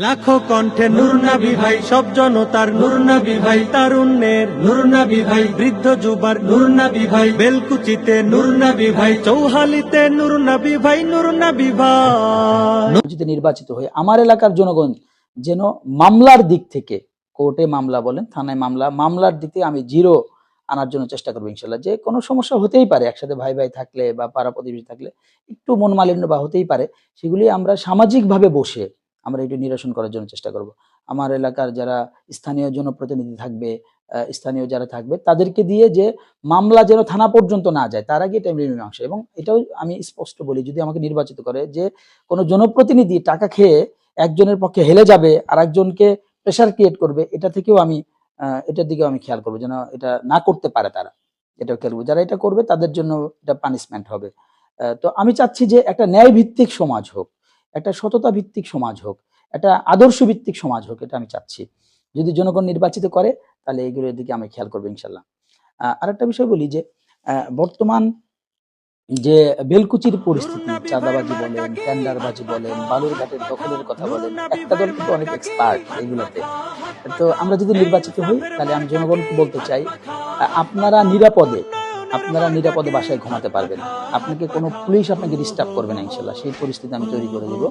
লাখো কণ্ঠে নূর নবী ভাই, সব জনতার নূর নবী ভাই, তারুণ্যের নূর নবী ভাই, বৃদ্ধ যুবার নূর নবী ভাই, বেলকুচিতে নূর নবী ভাই, চৌহালিতে নূর নবী ভাই, নূর নবী ভাই। যদি নির্বাচিত হয়ে আমার এলাকার জনগণ যেন মামলার দিক থেকে, কোর্টে মামলা বলেন, থানায় মামলার দিক থেকে আমি জিরো আনার জন্য চেষ্টা করবো ইনশাল্লাহ। যে কোনো সমস্যা হতেই পারে, একসাথে ভাই ভাই থাকলে বা পাড়া প্রতিবেশী থাকলে একটু মন মালিন্য বা হতেই পারে, সেগুলি আমরা সামাজিকভাবে বসে আমরা এটি নিরসন করার জন্য চেষ্টা করব। আমার এলাকার যারা স্থানীয় জনপ্রতিনিধি থাকবে, স্থানীয় যারা থাকবে, তাদেরকে দিয়ে যে মামলা যেন থানা পর্যন্ত না যায়, তার আগে এটা মীমাংসা। এবং এটাও আমি স্পষ্ট বলি, যদি আমাকে নির্বাচিত করে, যে কোনো জনপ্রতিনিধি টাকা খেয়ে একজনের পক্ষে হেলে যাবে আর একজনকে প্রেশার ক্রিয়েট করবে, এটা থেকেও আমি এটার দিকেও আমি খেয়াল করবো যেন এটা না করতে পারে। তারা এটাও খেয়াল করবো, যারা এটা করবে তাদের জন্য এটা পানিশমেন্ট হবে। তো আমি চাচ্ছি যে একটা ন্যায় ভিত্তিক সমাজ হোক, একটা সততা ভিত্তিক সমাজ হোক, একটা আদর্শ ভিত্তিক সমাজ হোক, এটা আমি চাচ্ছি। যদি জনগণ নির্বাচিত করে তাহলে এইগুলোর দিকে আমি খেয়াল করবো ইনশাল্লাহ। আরেকটা বিষয় বলি যে বর্তমান যে বেলকুচির পরিস্থিতি, চাঁদাবাজি বলেন, টেন্ডারবাজি বলেন, বালুরঘাটের দখলের কথা বলেন, একটা দল কিন্তু অনেক এক্সপার্ট এগুলোতে। তো আমরা যদি নির্বাচিত হই তাহলে আমি জনগণকে বলতে চাই, আপনারা নিরাপদে বাসায় ঘুমাতে পারবেন। আপনাকে কোনো পুলিশ আপনাকে ডিস্টার্ব করবে না ইনশাল্লাহ, সেই পরিস্থিতি আমি তৈরি করে দেবো।